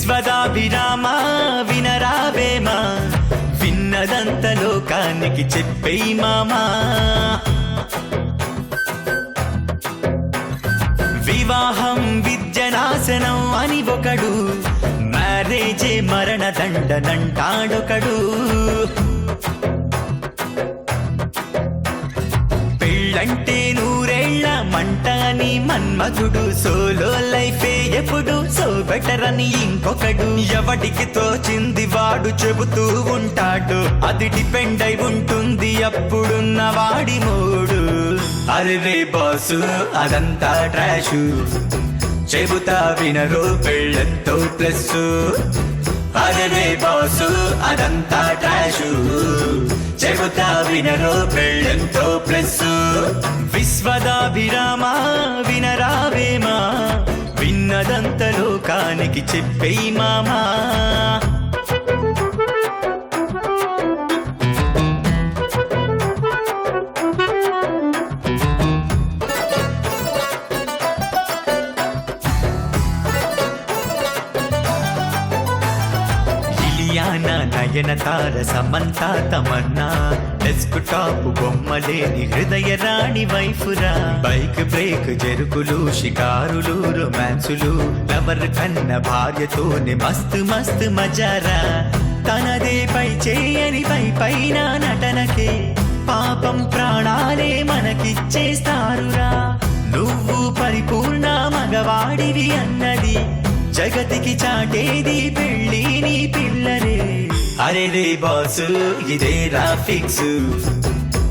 విశ్వదాభిరామ వినరావేమా, విన్నదంత లోకానికి చెప్పేయి మామా. వివాహం విద్యనాశనం అని ఒకడు, మ్యారేజే మరణ దండనంటాడొకడు. పెళ్ళంటే నూరేళ్ల మంట అని మన్మధుడు, సోలో లైఫే ఎప్పుడు సో బెటర్ అని ఇంకొకడు. ఎవడికి తోచింది వాడు చెబుతూ ఉంటాడు, అది డిపెండ్ అయి ఉంటుంది అప్పుడున్న వాడి మూడు. అరే బాసు అదంతా ట్రాషు, చెబుతా వినరు పెళ్ళంతో ప్లస్. అరే బాసు అదంతా ట్రాషు, చెబుతా వినరు పెళ్ళంతో ప్లస్. విశ్వదాభిరామ వినరావేమా, విన్నదంత లోకానికి చెప్పేయి మామా. నయన తార సమంత తమన్నా, డెస్క్ టాప్ బొమ్మలేని హృదయ రాణి వైఫురా. బైక్ బ్రేక్ జరుకులు షికారులు రొమాన్సులు, లవర్ కన్న భార్యతోనే మస్తు మస్తు మజారా. తనదే పై చేయని పైన నటనకే పాపం ప్రాణాలే మనకిచ్చేస్తారురా. నువ్వు పరిపూర్ణ మగవాడివి అన్నది జగతికి చాటేది పెళ్ళి నీ పిల్లరే. అరే బాసు ఇదే ఫిక్స్,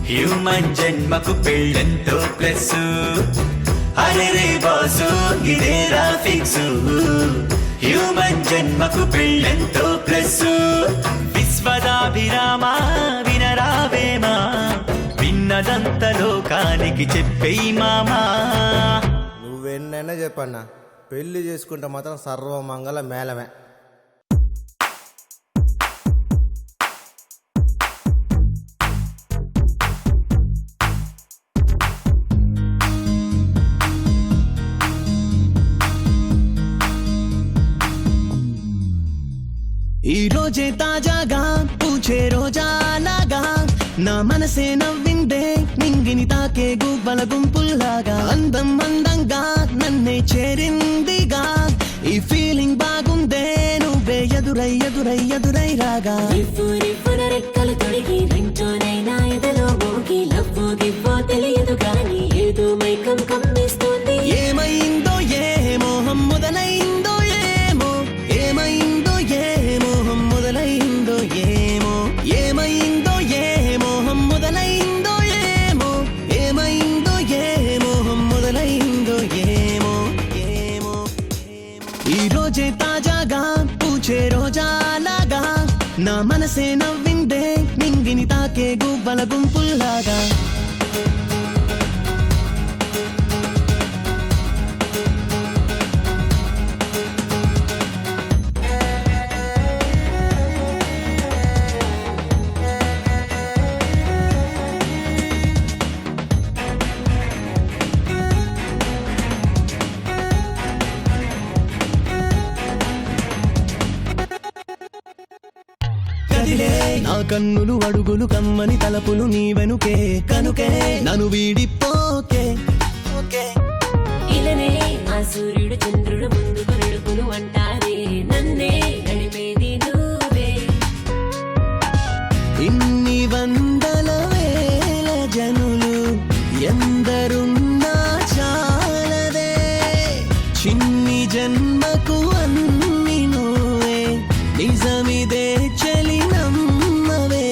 హ్యూమన్ జన్మకు పెళ్ళంతో ప్లస్. అరే బాసు ఇదే ఫిక్స్, హ్యూమన్ జన్మకు పెళ్ళంతో ప్లస్. విశ్వదాభిరామ వినరావేమా, విన్నదంత లోకానికి చెప్పేయి మామా. నువ్వెన్నైనా చెప్పన్నా, పెళ్లి చేసుకుంటే మాత్రం సర్వమంగళ మేళమే. ఈ రోజే తాజాగా పూచే రోజాలాగా, నా మనసే నవ్విందే నింగిని తాకే గువ్వల గుంపుల్లాగా. అందం అందంగా నన్నే చేరిందిగా, ఈ ఫీలింగ్ బాగుందే నువ్వే ఎదురై ఎదురై ఎదురై రాగా. రెక్కలు తొడిగి రింటోనైనా ఎదలో మోగి, లవ్వో గివ్వో తెలియదు కానీ ఏదో మైకం కమ్మేస్తోంది. ఏమైందో ఏ మోహం మొదలైందో ఏమో, ఏమైందో ఏ మోహం మొదలైందో ఏమో, ఏమైందో ఏ మోహం మొదలైందో ఏమో, ఏమైందో ఏ మోహం మొదలైందో ఏమో ఏమో. ఈ రోజే తాజాగా పూచే రోజాలాగా, నా మనసే నవ్విందే నింగిని తాకే గువ్వల గుంపుల్లాగా. నా కన్నులు అడుగులు కమ్మని తలపులు నీ వెనుకే, కనుకే నన్ను వీడిపోకే. ఇలనే ఆ సూర్యుడు చంద్రుడు ముందుకు నడుపులు అంటారే, నన్నే నడిపేది నువ్వే. ఇన్ని వందల వేల జనులు ఎందరున్నా చాలదే, చిన్ని జన్మకు అన్ని నువ్వే, నిజమిదే చలి నమ్మవే.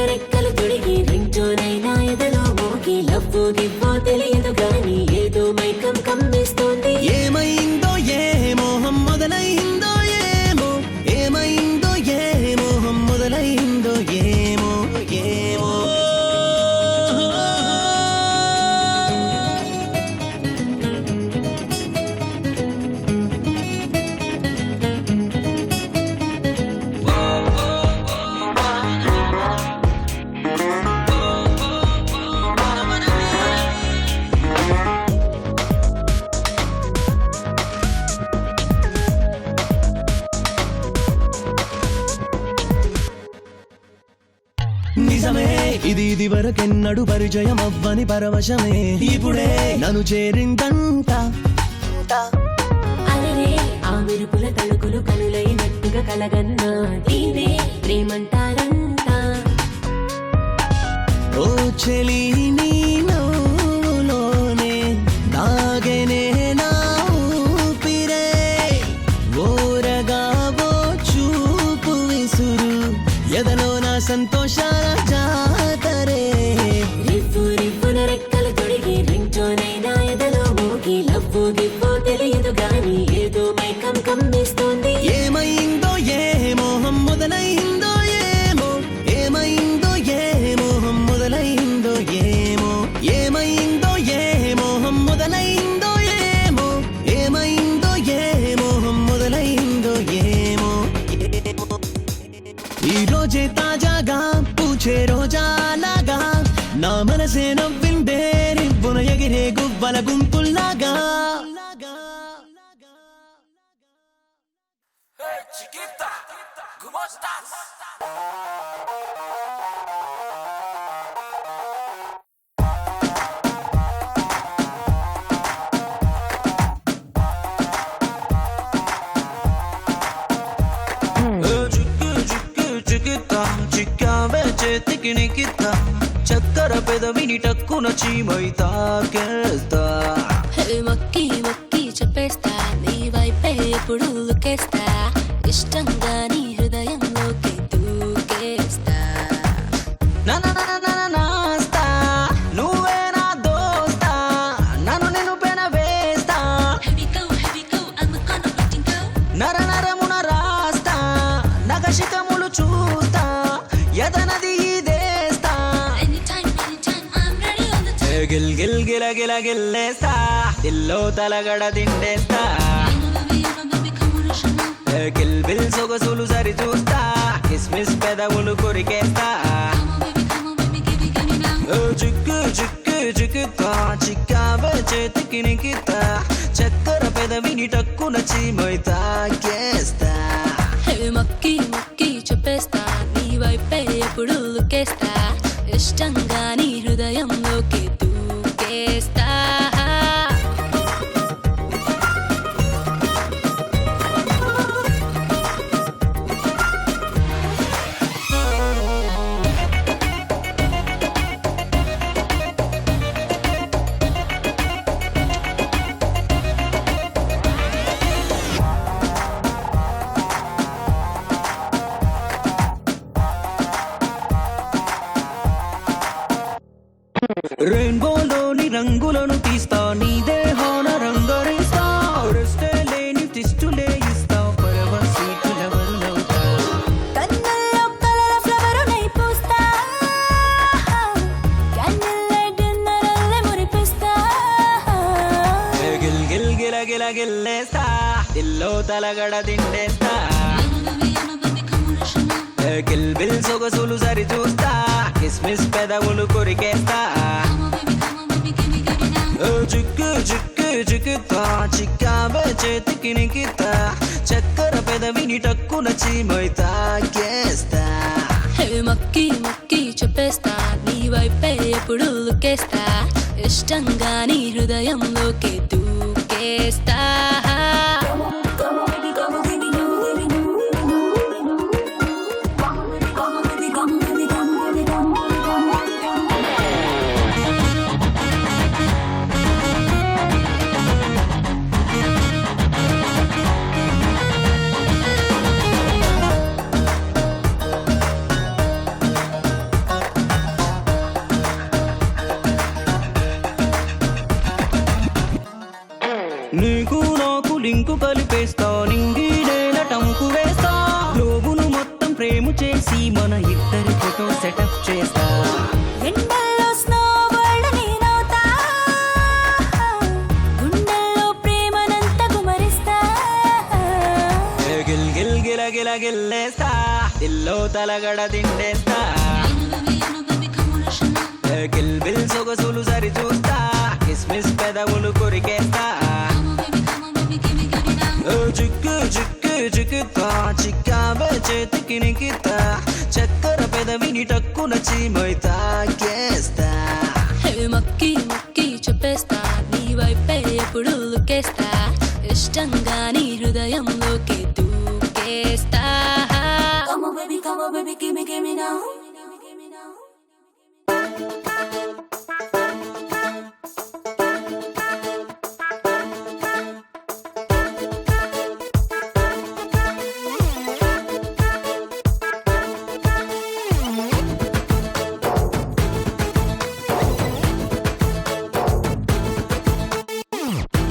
రెక్కలు తొడిగి రింటోనైనా ఎదలో మోగి, లవ్వో గివ్వో తెలియదు కానీ ఏదో మైకం కమ్మేస్తోంది. ఇది వరకెన్నడు పరిచయం అవ్వని పరవశమే ఇప్పుడే నన్ను చేరిందంట అరే ఆ మెరుపుల తలుకులు కనులైనట్టుగా కలగన్నా దీనే ప్రేమంటారంట ఓ చెలి నీ నవ్వులోనే దాగనే నా ఊపిరే ఓరగా ఓ చూపు విసురు ఎదలో నా సంతోషాల జాతరే రివ్వు రివ్వున రెక్కలు తొడిగి రింటోనైనా ఎదలో మోగి లవ్వు గివ్వు తెలియదు గాని ఏదో మైకం కమ్మేస్తోంది ఏమైందో ఏ మోహం మొదలైందో ఏమో ఏమైందో ఏ మోహం మొదలైందో ఏమో ఏమైందో ఏ మోహం మొదలైందో ఏమో ఏమైందో ఏ మోహం మొదలైందో ఏమో ఈ రోజే తాజాగా పూచే రోజాలాగా నా మనసే నవ్విందే నివ్వున ఎగిరే గువ్వల గుంపుల్లాగా చేతికి నికితా చక్కర పెదవిని టక్కున చీమై తాకేస్తా మొక్కి మొక్కి చెప్పేస్తా నీ వైపే ఎప్పుడు లుకేస్తా ఇష్టంగా నీ హృదయంలోకి దూకేస్తా నాస్తా నువ్వే నా దోస్తా నన్ను నేను పెన వేస్తా నర నరమున రాస్తా నగశికములు చూస్తా యదనది ఇదేస్తా గిల్ గిల్ గిల గిల గిల్లేస్తా ఇల్లో తలగడ దిండేస్తా గిల్ బిల్ సొగసులు సరి చూస్తా కిస్మిస్ పెదవులు కొరికేస్తా చిక్కు చిక్కు చిక్కుతా చిక్కావే చేతికి నికితా చక్కర పెదవిని టక్కున చీమై తాకేస్తా మొక్కి మొక్కి చెప్పేస్తా నీ వైపే ఎప్పుడు లుకేస్తా ఇష్టంగా నీ హృదయంలోకి దూకేస్తా రెయిన్బోలోని రంగులను తీస్తా నీ దేహాన రంగరిస్తా రెస్టే లేని తిష్టులే ఇస్తా పరవ సీటులెవరు నవ్వుతా కన్నుల్లో కలల ఫ్లవరునై పూస్తా కన్నుల్లో డిన్నరల్లే మురిపిస్తా గిల్ గిల్ గిల గిల గిల్లేస్తా ఇల్లో తలగడ దిండేస్తా గిల్ బిల్ సొగసులు సరి చూస్తా కిస్మిస్ పెదవులు కొరికేస్తా చిక్కు చిక్కు చిక్కుతా చిక్కావే చేతికి నికితా చక్కర పెదవిని టక్కున చీమై తాకేస్తా మొక్కి మొక్కి చెప్పేస్తా నీ వైపే ఎప్పుడు లుకేస్తా ఇష్టంగా నీ హృదయంలోకి దూకేస్తా నీకు నాకు లింకు కలిపేస్తా నింగి నేల టంకు వేస్తా లోబును మొత్తం ప్రేమ చేసి మన ఇద్దరి ఫోటో సెటప్ చేస్తా ఎండల్లో స్నో వరల్డ్ నేనవుతా గుండెల్లో ప్రేమనంత గుమరిస్తా గిల్ గిల్ గిల గిల గిల్లేస్తా ఇల్లో తలగడ దిండేస్తా గిల్ బిల్ సొగసులు సరి చూస్తా కిస్మిస్ పెదవులు కొరికేస్తా చిక్కు చిక్కు చిక్కుతా చిక్కావే చేతికి నికితా చక్కర పెదవిని టక్కున చీమై తాకేస్తా నీ హృదయంలోకి దూకేస్తా. Come on baby, give me now.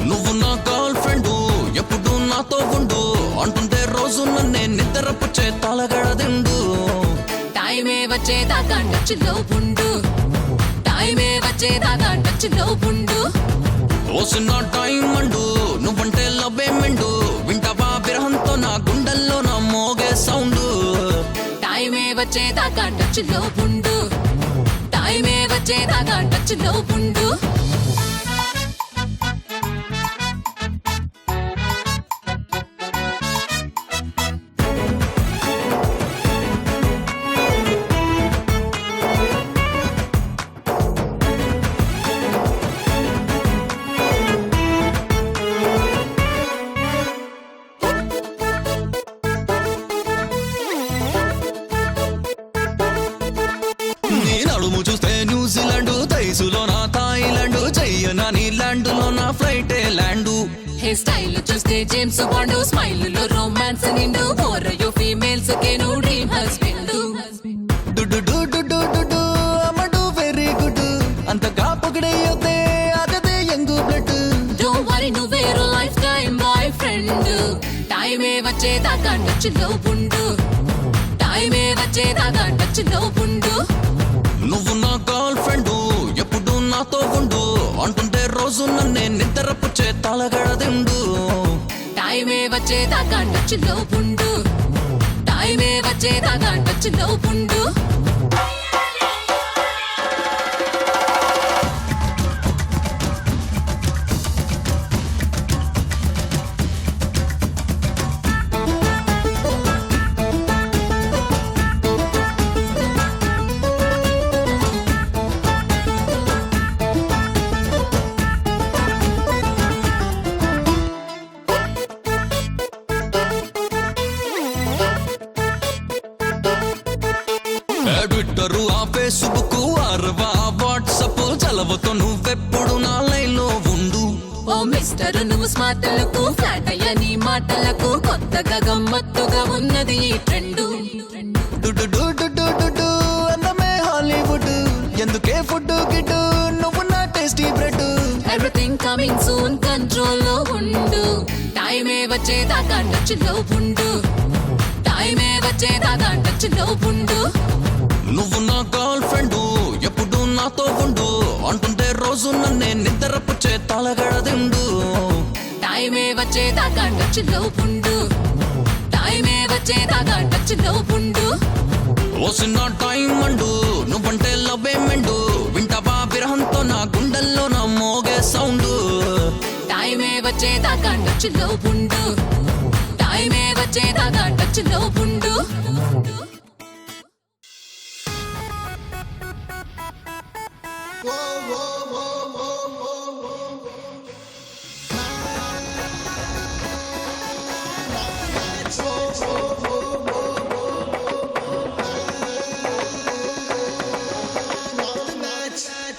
నువ్వు నా గర్ల్ ఫ్రెండ్ ఎప్పుడు నాతో ఉండు అంటుంటే రోజు నన్నే నిద్రపు చేతాలగడదిండు. టైమే వచ్చేదాకా టచ్లో ఉండు, టైమే వచ్చేదాకా టచ్లో ఉండు. ఓసిన టైం అండు నువ్వంటే లవ్వే మెండు వింటావా విరహంతో నా గుండెల్లో నా మోగే సౌండ్. టైమే వచ్చేదాకా టచ్లో ఉండు, టైమే వచ్చేదాకా టచ్లో ఉండు. నీ నడుము చూస్తే న్యూజిలాండ్, తైసులో నా థాయిలాండ్, చెయ్యనా నీ ల్యాండ్లో నా ఫ్లైటే ల్యాండు. హెయిర్ స్టైల్ చూస్తే జేమ్స్ బాండ్, స్మైల్ లో రొమాన్స్ నిండు. ఓరయో ఫీమేల్స్ కేను డ్రీమ్ హస్బెండ్. అమ్మడు వెరీ గుడ్ అంతగా పొగిడేయొద్దే అగదే యంగ్ బ్లడ్. డోంట్ వరీ నువ్వేరో లైఫ్ టైం బాయ్ ఫ్రెండ్. టైమే వచ్చేదాకా టచ్లో ఉండు, టైమే వచ్చేదాకా టచ్లో ఉండు. నువ్వు నా గర్ల్ ఫ్రెండ్ ఎప్పుడు నాతో ఉండు అంటుంటే రోజు నన్నే నిద్రపు చేతాలగడదిండు. టైమే వచ్చేదాకా టచ్లో ఉండు, టైమే వచ్చేదాకా టచ్లో ఉండు. ట్విట్టర్ ఆ ఫేస్బుక్ అరవా వాట్సప్ చలవతో నువ్వెప్పుడు నా లైన్ లో ఉండు. ఓ మిస్టర్ నువ్వు స్మార్ట్ లుక్, ఫ్లాట్ అయ్యా నీ మాటలకు. కొత్తగా గమ్మత్తుగా ఉన్నది ఈ ట్రెండ్. అందమే హాలీవుడ్ ఎందుకే ఫుడ్ గిడ్డు నువ్వు నా tasty bread. Everything coming soon control లో ఉండు. టైమే వచ్చేదాకా టచ్లో ఉండు, టైమే వచ్చేదాకా టచ్లో ఉండు. నువ్వు నా గర్ల్ ఫ్రెండ్ ఎప్పుడు నాతో ఉండు అంటుంటే రోజు నన్నే నిద్రపు చేతాలగడదిండు. టైమే వచ్చేదాకా టచ్లో ఉండు, టైమే వచ్చేదాకా టచ్లో ఉండు. ఓసిన టైం అండు నువ్వంటే లవ్వే మెండు వింటావా విరహంతో నా గుండెల్లో నా మోగే సౌండ్. టైమే వచ్చేదాకా టచ్లో ఉండు, టైమే వచ్చేదాకా టచ్లో ఉండు.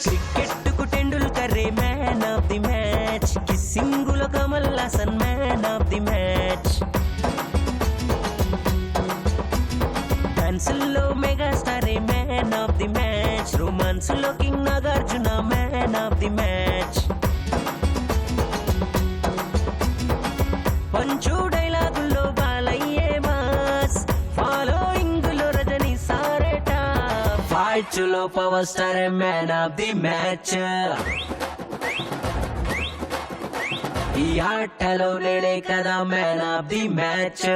క్రికెట్కు టెండూల్కరే మ్యాన్ ఆఫ్ ది మ్యాచ్, కిస్సింగులో Kamal Haasan man of the match, డాన్సుల్లో మెగాస్టారే మ్యాన్ ఆఫ్ ది మ్యాచ్, రొమాన్సులో king Nagarjuna man of the match. Punch డైలాగుల్లో బాలయ్యే మాస్, ఫాలోయింగులో రజనీ సారేట, ఫైట్స్లో power star man of the match. ఈ ఆటలో నేనే కదా మ్యాన్ ఆఫ్ ది మ్యాచ్.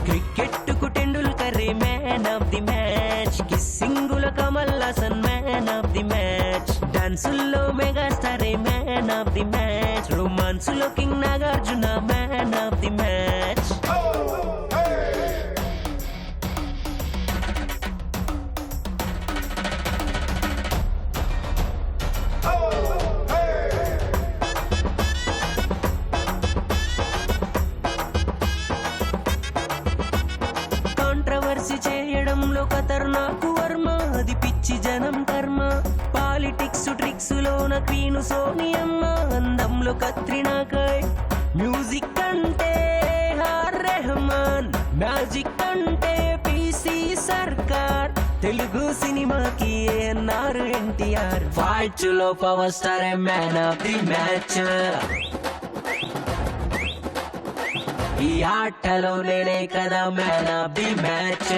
క్రికెట్కు టెండూల్కరే మ్యాన్ ఆఫ్ ది మ్యాచ్, కిస్సింగులో Kamal Haasan man of the match, డాన్సుల్లో మెగాస్టారే మ్యాన్ ఆఫ్ ది మ్యాచ్, రొమాన్సులో king Nagarjuna man of the match. లో సోనియమ్మ, అందంలో కత్రినా కైఫ్. మ్యూజిక్ అంటే ఆర్ రెహమాన్, మ్యాజిక్ అంటే పిసి సర్కార్, తెలుగు సినిమాకి ఏఎన్ఆర్ ఎన్టీఆర్. ఫైట్ లో power star man of the match. ఈ ఆటలో నేనే కదా మ్యాన్ ఆఫ్ ది మ్యాచ్.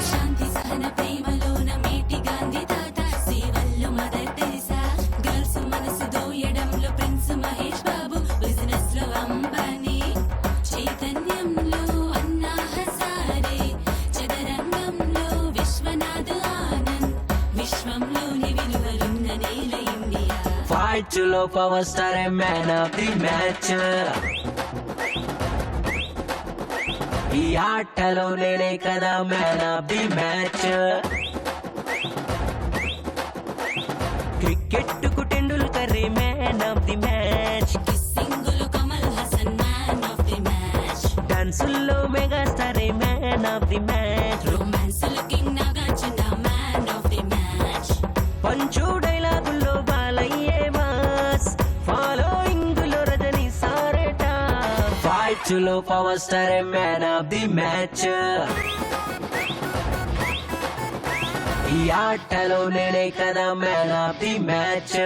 శాంతి సహన ప్రేమలోన మేటి గాంధీ తాత, సేవల్లో మదర్ తెరిసా, గర్ల్స్ మనసు దోయడంలో ప్రిన్స్ మహేష్ బాబు, బిజినెస్ లో అంబానీ, చైతన్యంలో అన్నా హజారే, చదరంగంలో విశ్వనాథ్ ఆనంద్, విశ్వంలోని విలువలున్న నేల ఇండియా. ఫైట్ లో power star man of the match. ఈ ఆటలో నేనే కదా man of the match. Cricket కు Tendulkar man of the match. కిస్సింగులు Kamal Haasan man of the match. డాన్సుల్లో megastar man of the match. రొమాన్సులు king Nagarjuna man of the match. Punch డైలాగుల్లో బాలయ్యే మాస్, ఫాలోయింగ్ లో రజనీ సారేట. ఫైట్ లో power star man of the match. ఈ ఆటలో నేనే కదా మ్యాన్ ఆఫ్ ది మ్యాచ్.